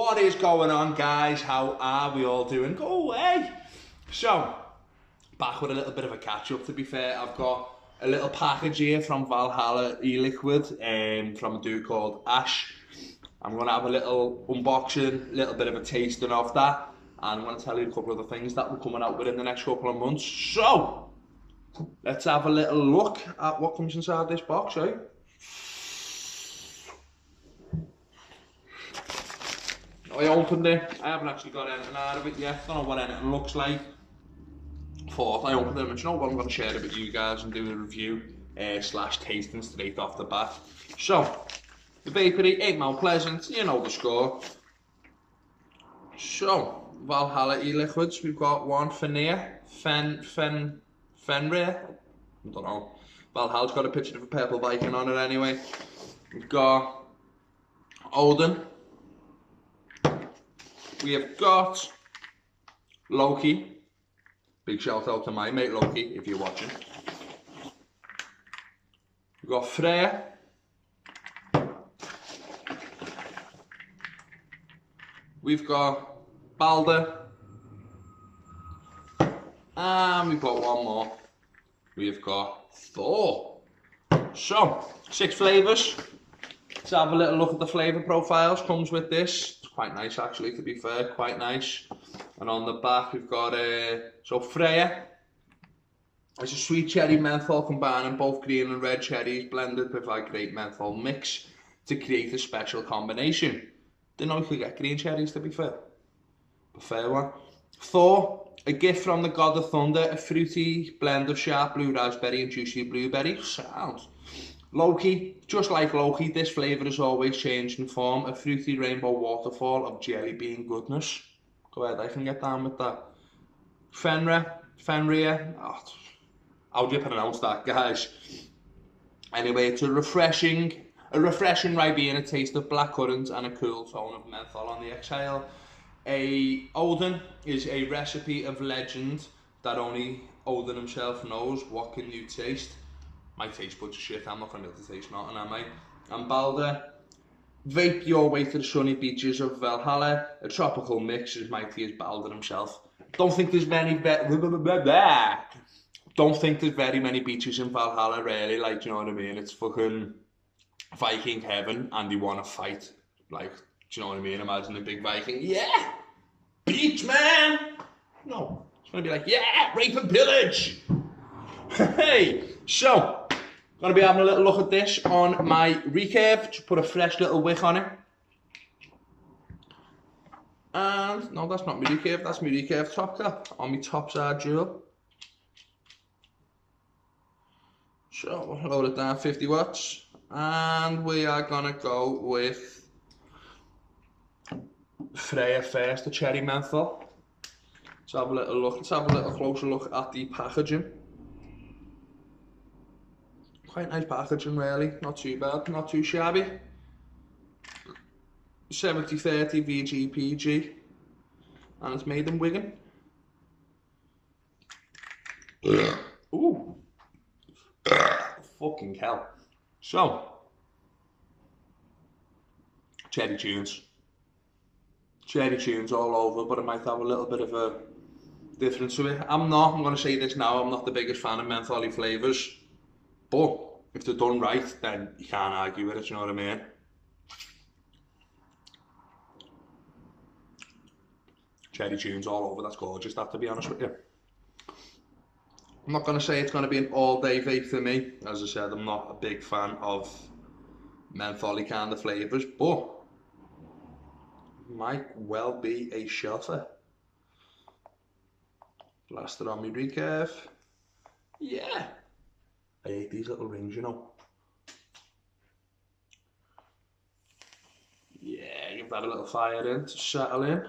What is going on, guys? How are we all doing? Go away! So, back with a little bit of a catch-up, to be fair. I've got a little package here from Valhalla eliquid from a dude called Ash. I'm going to have a little unboxing, a little bit of a tasting of that, and I'm going to tell you a couple of the things that we're coming out with in the next couple of months. So, let's have a little look at what comes inside this box, eh? I opened it. I haven't actually got anything out of it yet. Don't know what anything looks like. Thought I opened it, and you know what? I'm going to share it with you guys and do a review slash tasting straight off the bat. So, the vapory, 8 Mount Pleasant, you know the score. So, Valhalla e-liquids, we've got one Fenrir, Fenrir, I don't know. Valhalla's got a picture of a purple Viking on it anyway. We've got Odin. We have got Loki. Big shout out to my mate Loki if you're watching. We've got Freya. We've got Balder. And we've got one more. We've got Thor. So, 6 flavours. Let's have a little look at the flavour profiles. Comes with this. It's quite nice actually, to be fair, quite nice. And on the back we've got so Freya. It's a sweet cherry menthol combining both green and red cherries blended to provide great menthol mix to create a special combination. Didn't know you could get green cherries, to be fair. A fair one. Thor, a gift from the god of thunder, a fruity blend of sharp blue raspberry and juicy blueberry. Sounds. Loki, just like Loki, this flavour is always changing form, a fruity rainbow waterfall of jelly bean goodness. Go ahead, I can get down with that. Fenrir, oh, how do you pronounce that, guys? Anyway, it's a refreshing Ribena, a taste of blackcurrant and a cool tone of menthol on the exhale. Odin is a recipe of legend that only Odin himself knows. What can you taste? My taste buds are shit, I'm not going to be able to taste nothing, am I? And Balder, vape your way to the sunny beaches of Valhalla, a tropical mix as mighty as Balder himself. Don't think there's very many beaches in Valhalla, really, like, do you know what I mean? It's fucking Viking heaven, and they want to fight, like, do you know what I mean? Imagine a big Viking, yeah, beach man! No, it's going to be like, yeah, rape and pillage! Hey, so, going to be having a little look at this on my recurve, to put a fresh little wick on it. And, no, that's not my recurve, that's my recurve top cap, on my top side jewel. So, we'll load it down 50 watts, and we are going to go with Freya first, the cherry menthol. Let's have a little look, let's have a little closer look at the packaging. Quite nice packaging, really, not too bad, not too shabby. 70/30 VGPG, and it's made in Wigan. Ooh, fucking hell. So, cherry tunes all over, but it might have a little bit of a difference to it. I'm going to say this now, I'm not the biggest fan of mentholy flavours, but if they're done right, then you can't argue with it, you know what I mean? Cherry tunes all over, that's gorgeous, that, to be honest with you. I'm not going to say it's going to be an all-day vape for me. As I said, I'm not a big fan of mentholy kind of flavours, but might well be a shelter. Blaster on my recurve. Yeah. I hate these little rings, you know. Yeah, give that a little fire in to settle in.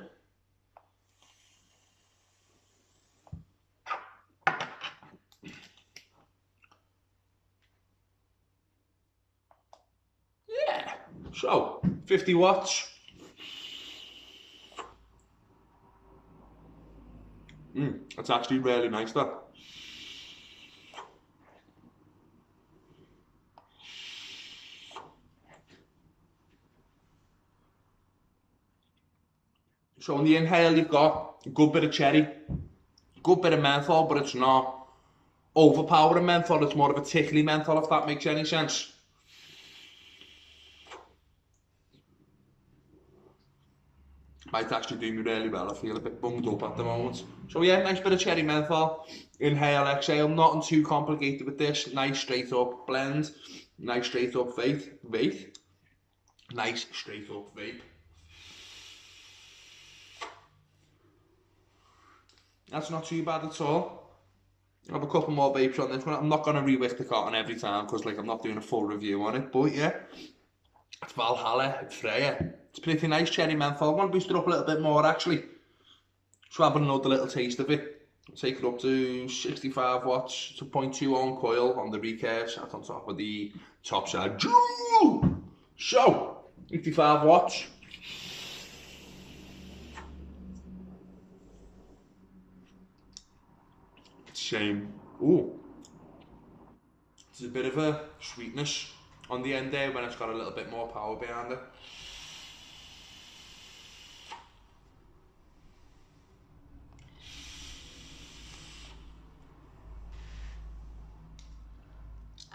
Yeah, so 50 watts. That's actually really nice, that. So on the inhale you've got a good bit of cherry, good bit of menthol, but it's not overpowering menthol, it's more of a tickly menthol, if that makes any sense. Might actually do me really well, I feel a bit bunged up at the moment. So yeah, nice bit of cherry menthol, inhale, exhale, nothing too complicated with this, nice straight up blend, nice straight up vape, nice straight up vape. That's not too bad at all. I have a couple more vapes on this one. I'm not going to re-wick the cotton every time because like I'm not doing a full review on it, but yeah, it's Valhalla, it's Freya. It's pretty nice cherry menthol. I'm going to boost it up a little bit more actually. So having another little taste of it. Take it up to 65 watts to 0.2 ohm coil on the recurve, sat on top of the top side. So, 85 watts. Same. Ooh. There's a bit of a sweetness on the end there when it's got a little bit more power behind it.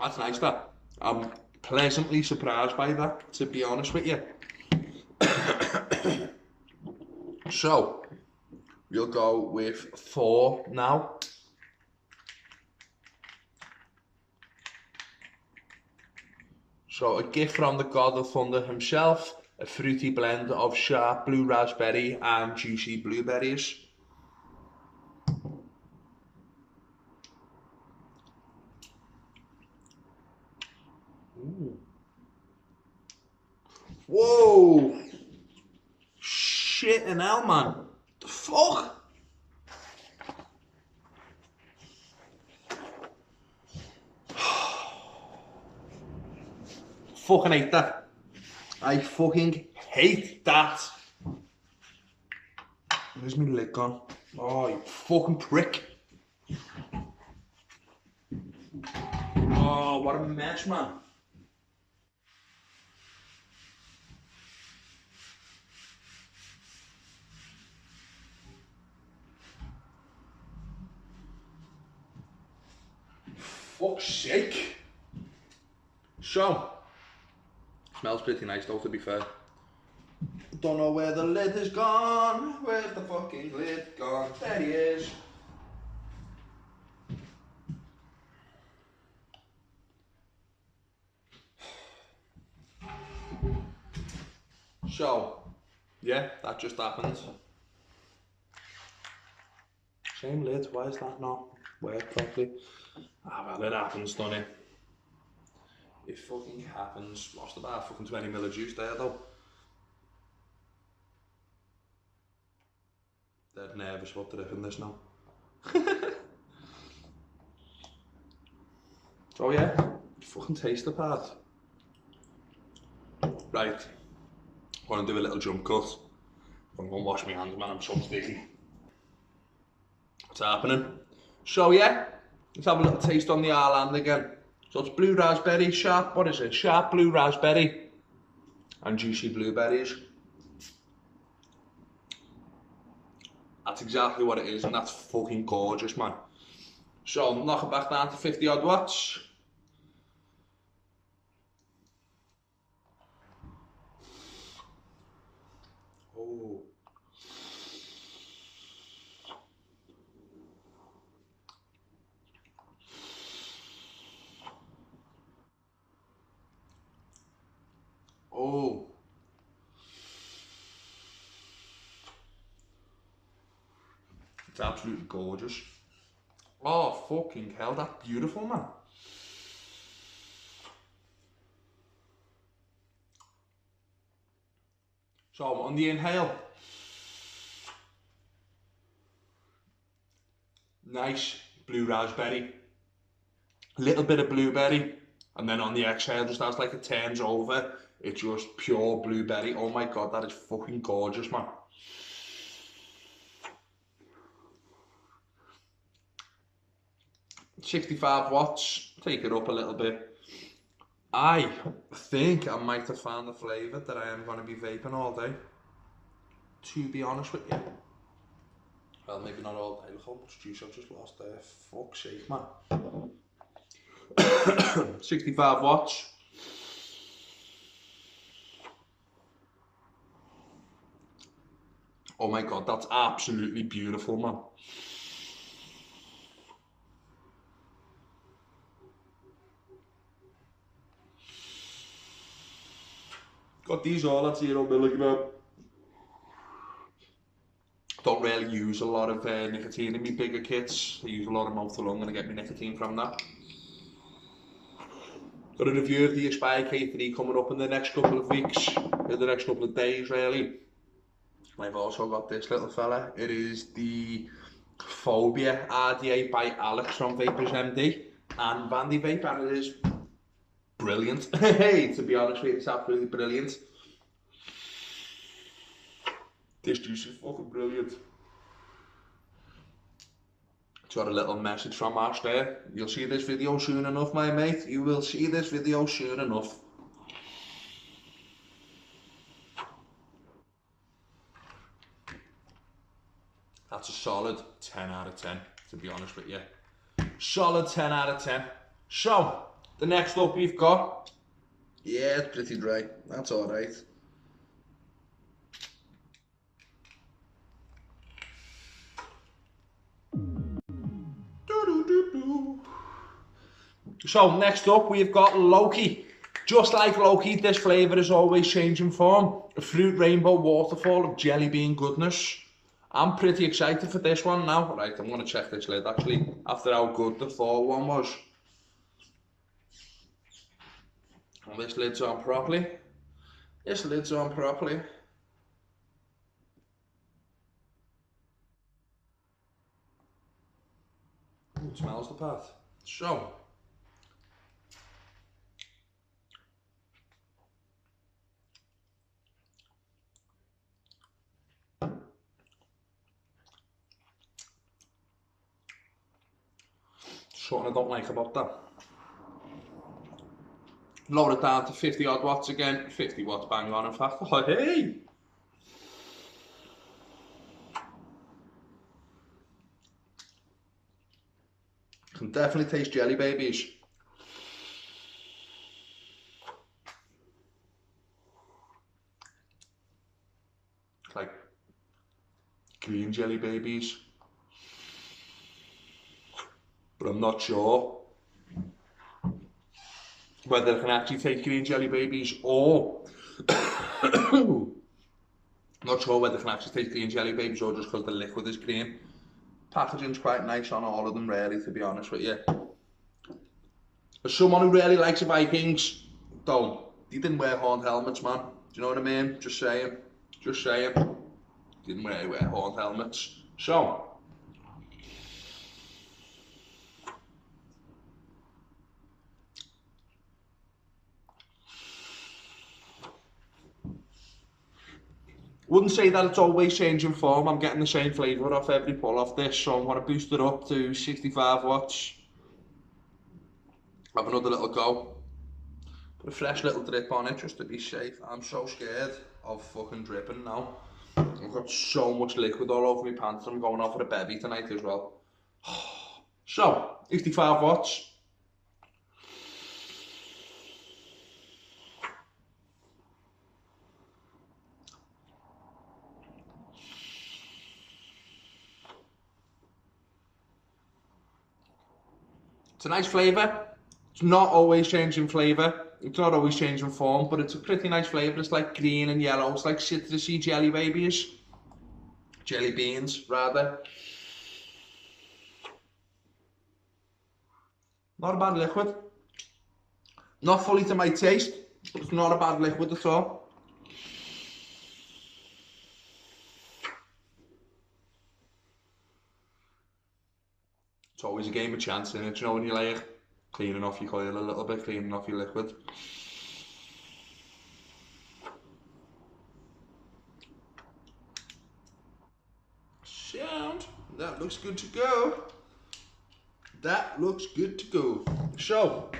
That's nice, that. I'm pleasantly surprised by that, to be honest with you. So, we'll go with 4 now. So, a gift from the God of Thunder himself, a fruity blend of sharp blue raspberry and juicy blueberries. Ooh. Whoa! Shit and hell, man. The fuck? Fucking hate that. I fucking hate that. Where's my lid gone? Oh, you fucking prick. Oh, what a mess, man. Fuck's sake. So, smells pretty nice though, to be fair. Don't know where the lid has gone. Where's the fucking lid gone? There he is. So, yeah, that just happened. Same lid, why is that not work properly? Ah, well, it happens, doesn't it? It fucking happens. Lost about fucking 20 ml of juice there though. Dead nervous about dripping this now. So yeah, fucking taste the part. Right, I'm gonna do a little jump cut. I'm gonna wash my hands, man, I'm so sticky. What's happening? So yeah, let's have a little taste on the Ireland again. So it's blue raspberry, sharp, what is it? Sharp blue raspberry and juicy blueberries. That's exactly what it is, and that's fucking gorgeous, man. So knock it back down to 50 odd watts. Oh. Oh. It's absolutely gorgeous. Oh, fucking hell, that's beautiful, man. So on the inhale, nice blue raspberry, a little bit of blueberry, and then on the exhale, just as like it turns over, it's just pure blueberry. Oh my god, that is fucking gorgeous, man. $65 watts, take it up a little bit. I think I might have found the flavour that I am going to be vaping all day. to be honest with you. Well, maybe not all day. Look how much juice I've just lost there. Fuck's sake, man. 65 watts. Oh my god, that's absolutely beautiful, man. Got these all at 0 milligram. Don't really use a lot of nicotine in my bigger kits. I use a lot of mouth to lung and I get my nicotine from that. Got a review of the Aspire K3 coming up in the next couple of weeks, in the next couple of days really. I've also got this little fella. It is the Phobia RDA by Alex from Vapors MD and Vandy Vape, and it is brilliant. Hey, to be honest with you, it's absolutely brilliant. This juice is fucking brilliant. It's got a little message from Ash there. You'll see this video soon enough, my mate. You will see this video soon enough. That's a solid 10 out of 10, to be honest with you. Solid 10 out of 10. So, the next up we've got, yeah, it's pretty dry. That's alright. So, next up we've got Loki. Just like Loki, this flavour is always changing form. A fruit rainbow waterfall of jelly bean goodness. I'm pretty excited for this one now. Right, I'm going to check this lid actually, after how good the Thor one was. And this lid's on properly. This lid's on properly. Ooh, it smells the part. So, something I don't like about that. Lower it down to 50 odd watts again. 50 watts bang on in fact. Oh, hey! Can definitely taste jelly babies. Like green jelly babies. But I'm not sure whether I can actually take green jelly babies or not sure whether I can actually take green jelly babies or just because the liquid is green. Packaging's quite nice on all of them really, to be honest with you. As someone who really likes the Vikings, though, they didn't wear horned helmets, man. Do you know what I mean? Just saying. Just saying. Didn't really wear horned helmets. So, wouldn't say that it's always changing form. I'm getting the same flavour off every pull off this, so I'm going to boost it up to 65 watts. Have another little go. Put a fresh little drip on it just to be safe. I'm so scared of fucking dripping now. I've got so much liquid all over my pants. I'm going off for a bevy tonight as well. So, 65 watts. It's a nice flavour. It's not always changing flavour. It's not always changing form, but it's a pretty nice flavour. It's like green and yellow. It's like citrusy jelly babies. Jelly beans, rather. Not a bad liquid. Not fully to my taste, but it's not a bad liquid at all. It's always a game of chance, isn't it? You know, when you're like cleaning off your coil a little bit, cleaning off your liquid. Sound. That looks good to go. That looks good to go. So,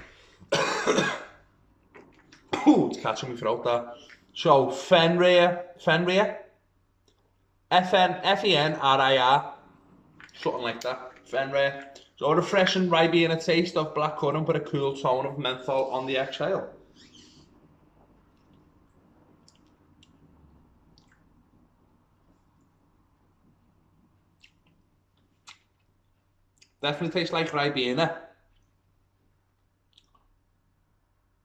ooh, it's catching me throat that. So, Fenrir, Fenrir, something like that. Fenrir. So a refreshing Ribena taste of blackcurrant, but a cool tone of menthol on the exhale. Definitely tastes like Ribena,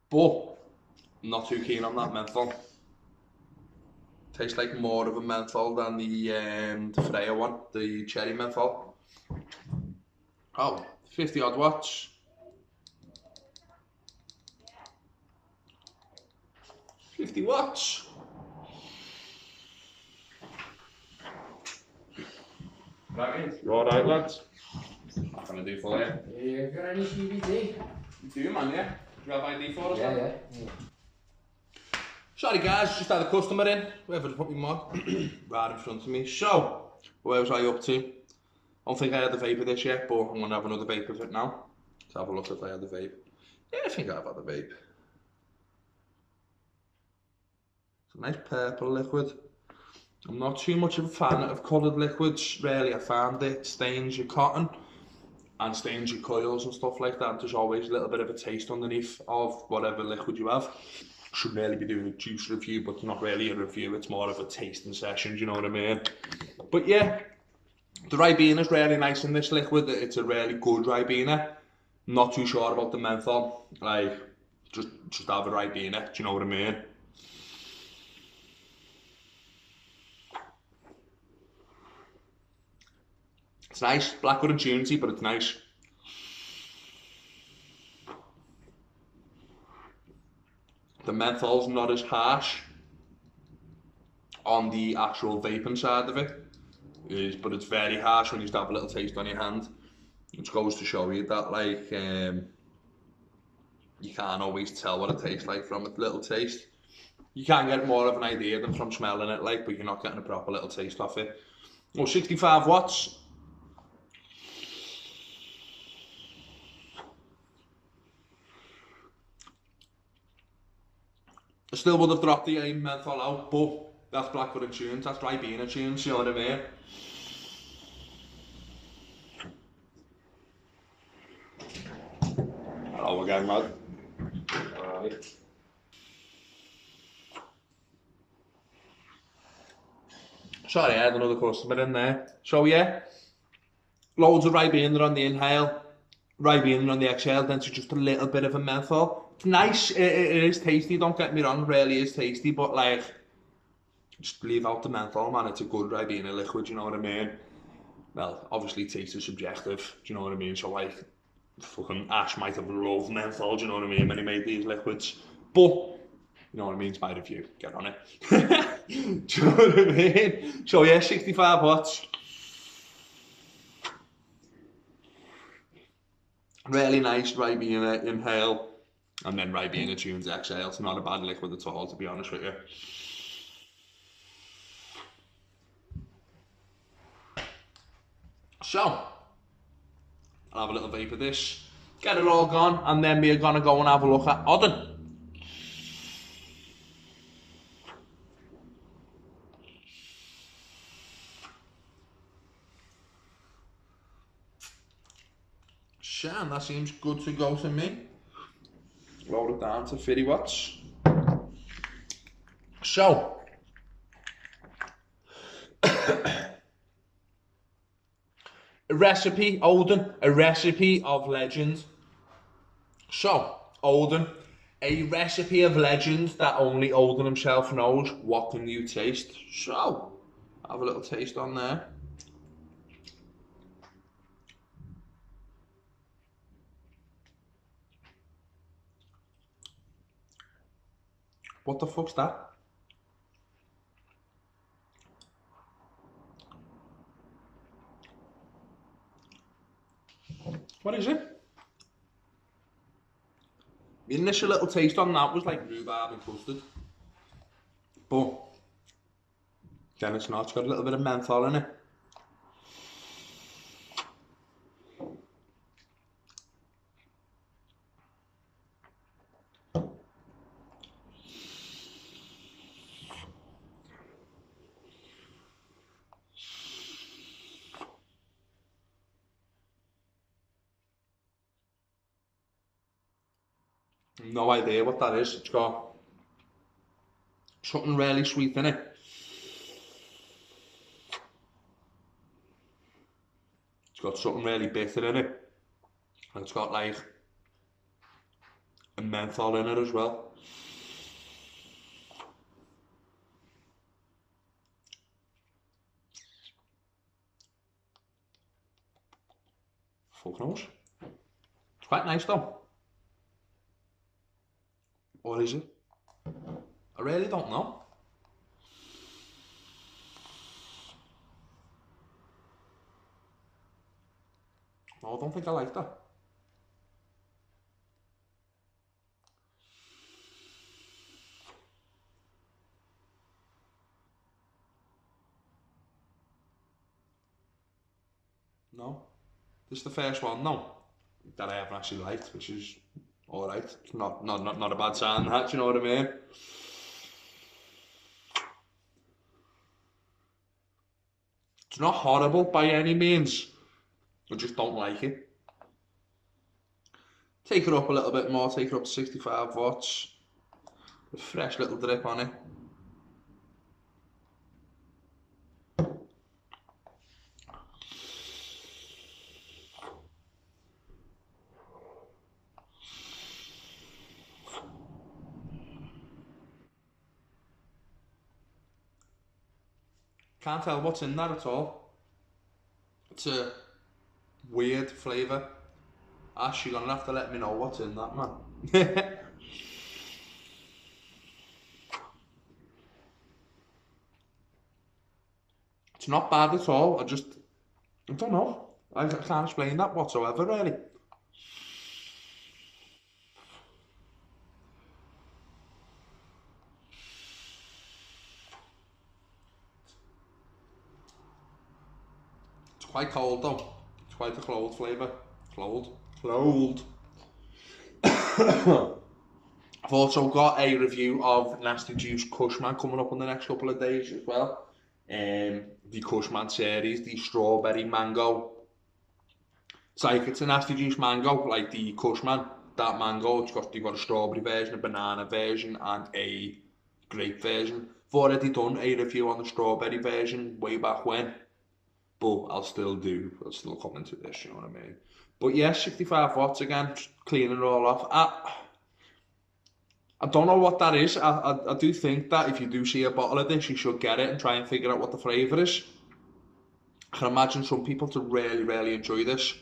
but I'm not too keen on that menthol. Tastes like more of a menthol than the Freya one, the cherry menthol. Oh, 50 odd watts. 50 watts. You alright, lads? What can I do for you? You got any CBD? You do, man, yeah? You have ID for us? Yeah. Sorry guys, just had a customer in, whoever put me mod right in front of me. So, where was I up to? I don't think I had the vape of this yet, but I'm going to have another vape of it now. Let's have a look if I had the vape. Yeah, I think I've had the vape. It's a nice purple liquid. I'm not too much of a fan of coloured liquids, really. I find it stains your cotton and stains your coils and stuff like that. There's always a little bit of a taste underneath of whatever liquid you have. Shouldn't really be doing a juice review, but it's not really a review, it's more of a tasting session, do you know what I mean? But yeah, the Ribena is really nice in this liquid. It's a really good Ribena. Not too sure about the menthol. Like, just have a Ribena, do you know what I mean? It's nice, blackcurrant tunity, but it's nice. The menthol's not as harsh on the actual vaping side of it, but it's very harsh when you have a little taste on your hand. Which goes to show you that, like, you can't always tell what it tastes like from a little taste. You can get more of an idea than from smelling it, like, but you're not getting a proper little taste off it. Oh, 65 watts. I still would have dropped the menthol out, but that's blackcurrant tunes, that's Ribena tunes, you know what I mean? Hello again, lad. Alright. Sorry, I had another customer in there. So yeah, loads of Ribena on the inhale, Ribena on the exhale, then to just a little bit of a menthol. It's nice, it is tasty, don't get me wrong, it really is tasty, but like, just leave out the menthol, man. It's a good Ribena liquid, you know what I mean? Well, obviously taste is subjective, do you know what I mean? So like, fucking Ash might have loved menthol, do you know what I mean, when he made these liquids. But, you know what I mean, it's my review, get on it. Do you know what I mean? So yeah, 65 watts. Really nice Ribena inhale, and then Ribena tunes exhale. It's not a bad liquid at all, to be honest with you. So, I'll have a little vape of this, get it all gone, and then we're gonna go and have a look at Odin. Shan, that seems good to go to me. Load it down to 50 watts. So, a recipe, Odin, a recipe of legend. So, Odin, a recipe of legend that only Odin himself knows. What can you taste? So, have a little taste on there. What the fuck's that? What is it? The initial little taste on that was like rhubarb and custard. But then it's not, it's got a little bit of menthol in it. No idea what that is. It's got something really sweet in it. It's got something really bitter in it. And it's got like a menthol in it as well. Fuck knows. It's quite nice though. Or is it? I really don't know. No, I don't think I like that. No. This is the first one, no, that I haven't actually liked, which is alright. It's not a bad sign, that, you know what I mean? It's not horrible by any means. I just don't like it. Take it up a little bit more, take it up to 65 watts. A fresh little drip on it. Can't tell what's in there at all. It's a weird flavour. Ash, you're gonna have to let me know what's in that, man. It's not bad at all. I don't know. I can't explain that whatsoever, really. It's quite cold though. It's quite a cold flavour. Cold. I've also got a review of Nasty Juice Kushman coming up in the next couple of days as well. The Kushman series, the strawberry mango. It's like, it's a Nasty Juice mango, like the Kushman. That mango, you've got a strawberry version, a banana version, and a grape version. I've already done a review on the strawberry version way back when, but I'll still come into this, you know what I mean? But yeah, 65 watts again, just cleaning it all off. I don't know what that is. I do think that if you do see a bottle of this, you should get it and try and figure out what the flavour is. I can imagine some people to really, really enjoy this.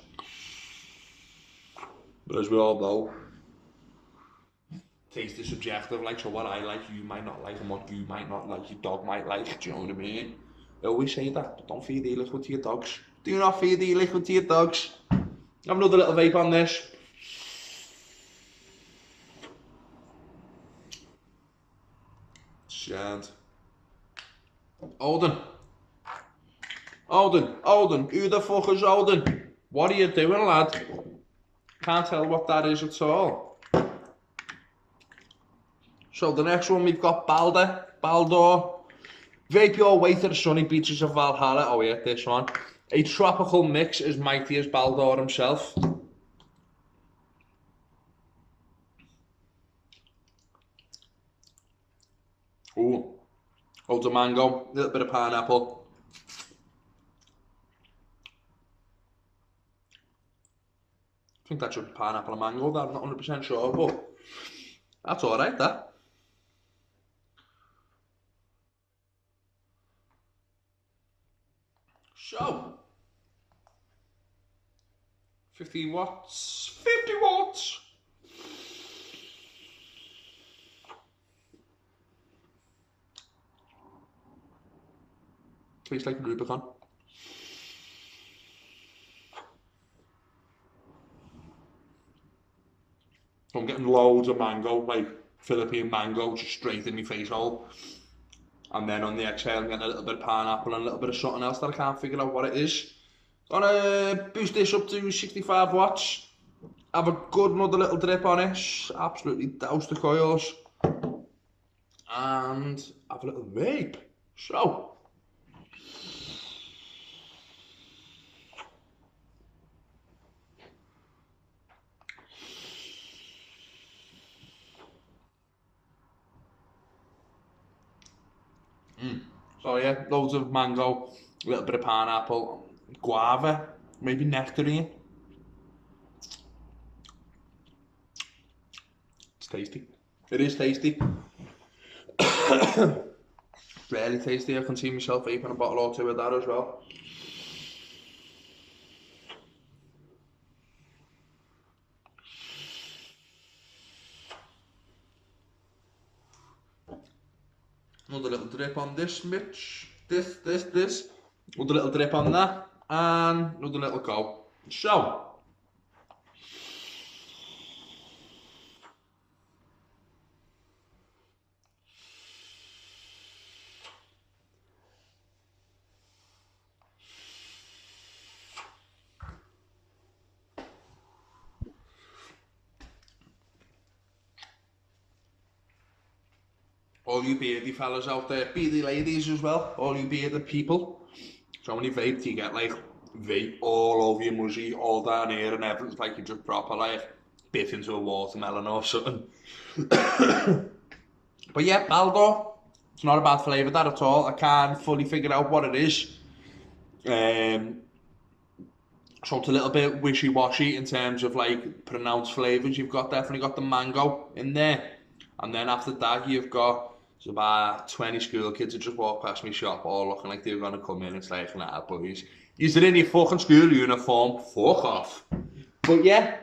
But as we all know, taste is subjective, like, so what I like, you might not like, and what you might not like, your dog might like, do you know what I mean? I always say that, but don't feed e-liquid to your dogs. Do not feed e-liquid to your dogs. Have another little vape on this. Shant. Alden, who the fuck is Alden? What are you doing, lad? Can't tell what that is at all. So the next one we've got Baldur. Vape your way to the sunny beaches of Valhalla. Oh yeah, this one. A tropical mix as mighty as Baldur himself. Ooh. Loads of mango, a little bit of pineapple. I think that should be pineapple and mango, that I'm not 100% sure, but that's alright, that. So, 50 watts. Tastes like Rubicon. So I'm getting loads of mango, like Philippine mango, just straight in my face hole. And then on the exhale, I'm getting a little bit of pineapple and a little bit of something else that I can't figure out what it is. Gonna boost this up to 65 watts. Have a good another little drip on it. Absolutely douse the coils. And have a little vape. So. So yeah, loads of mango, a little bit of pineapple, guava, maybe nectarine. It's tasty. It is tasty. Really tasty. I can see myself vaping a bottle or two of that as well. Another little drip on this, Mitch. This. Another little drip on that. And another little go. So. All you beardy fellas out there, beardy ladies as well, all you bearded people. So when you vape, you get like vape all over your muzzy, all down here and everything's like you just proper like bit into a watermelon or something. But yeah, Baldo, it's not a bad flavour that at all. I can't fully figure out what it is. So it's a little bit wishy-washy in terms of like pronounced flavours. You've definitely got the mango in there. And then after that you've got about 20 school kids that just walk past my shop all looking like they're gonna come in. It's like, nah boys, you're in your fucking school uniform, fuck off. But yeah,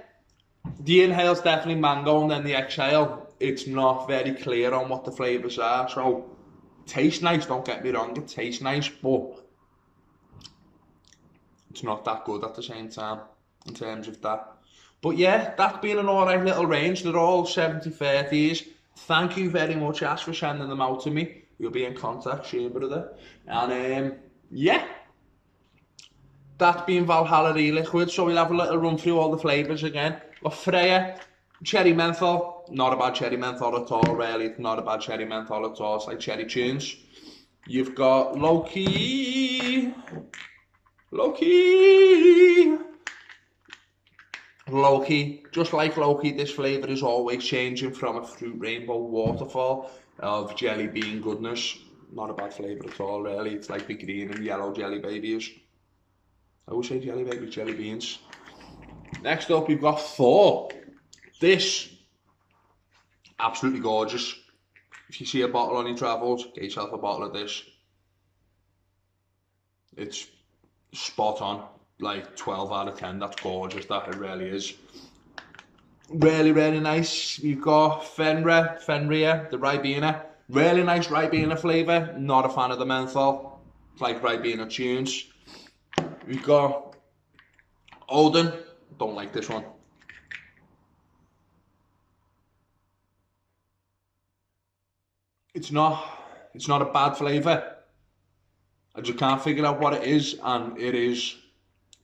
the inhale's definitely mango, and then the exhale, it's not very clear on what the flavours are. So it tastes nice, don't get me wrong, it tastes nice, but it's not that good at the same time in terms of that. But yeah, that's been an alright little range. They're all 70/30s. Thank you very much, Ash, for sending them out to me. We'll be in contact soon, brother. And yeah, that's been Valhalla eliquid. So we'll have a little run through all the flavours again. Got Freya, cherry menthol. Not a bad cherry menthol at all, really. It's not a bad cherry menthol at all. It's like cherry tunes. You've got Loki, just like Loki, this flavour is always changing from a fruit rainbow waterfall of jelly bean goodness. Not a bad flavour at all, really. It's like the green and yellow jelly babies. I always say jelly babies, jelly beans. Next up, we've got Thor. This, absolutely gorgeous. If you see a bottle on your travels, get yourself a bottle of this. It's spot on. Like 12 out of 10, that's gorgeous, that it really is. Really, really nice. We've got Fenrir, the Ribena. Really nice Ribena flavour. Not a fan of the menthol. It's like Ribena tunes. We've got Odin. Don't like this one. It's not a bad flavour. I just can't figure out what it is, and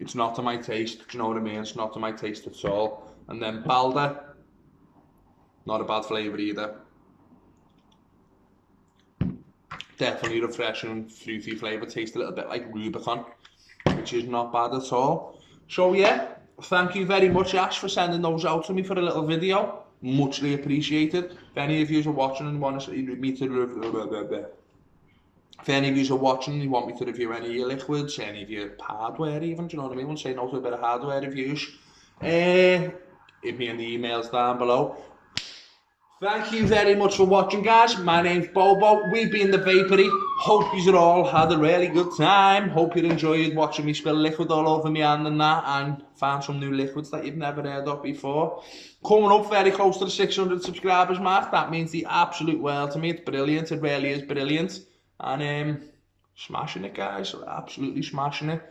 it's not to my taste, do you know what I mean? It's not to my taste at all. And then Balder, not a bad flavour either. Definitely refreshing, fruity flavour, tastes a little bit like Rubicon, which is not bad at all. So yeah, thank you very much, Ash, for sending those out to me for a little video. Muchly appreciated. If any of you are watching and want to see me to if any of you are watching and you want me to review any of your liquids, any of your hardware even, do you know what I mean? I want to say no to a bit of hardware reviews. Hit me in the emails down below. Thank you very much for watching, guys. My name's Bobo. We've been the Vapery. Hope you all had a really good time. Hope you enjoyed watching me spill liquid all over me hand and that, and found some new liquids that you've never heard of before. Coming up very close to the 600 subscribers mark. That means the absolute world to me. It's brilliant. It really is brilliant. And smashing it, guys, absolutely smashing it.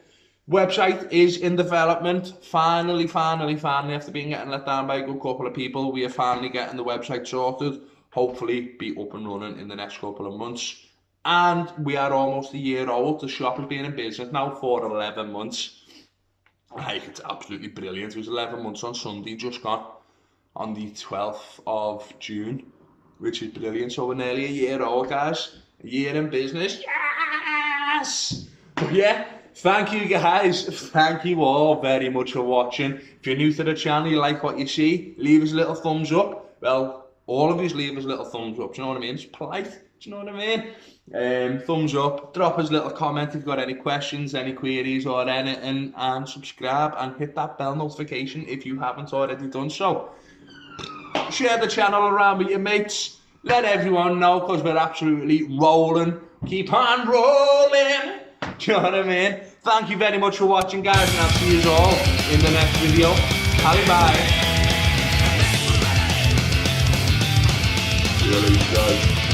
Website is in development. Finally, after being getting let down by a good couple of people, we are finally getting the website sorted. Hopefully be up and running in the next couple of months. And we are almost a year old. The shop has been in business now for 11 months. Like, it's absolutely brilliant. It was 11 months on Sunday, just gone on the 12th of June, which is brilliant. So we're nearly a year old, guys. A year in business. Yes! Yeah, thank you guys. Thank you all very much for watching. If you're new to the channel, you like what you see, leave us a little thumbs up. Well, all of you leave us a little thumbs up. Do you know what I mean? It's polite. Do you know what I mean? Thumbs up, drop us a little comment if you've got any questions, any queries or anything, and subscribe and hit that bell notification if you haven't already done so. Share the channel around with your mates. Let everyone know because we're absolutely rolling. Keep on rolling. Do you know what I mean? Thank you very much for watching, guys, and I'll see you all in the next video. Bye bye. See you later, guys.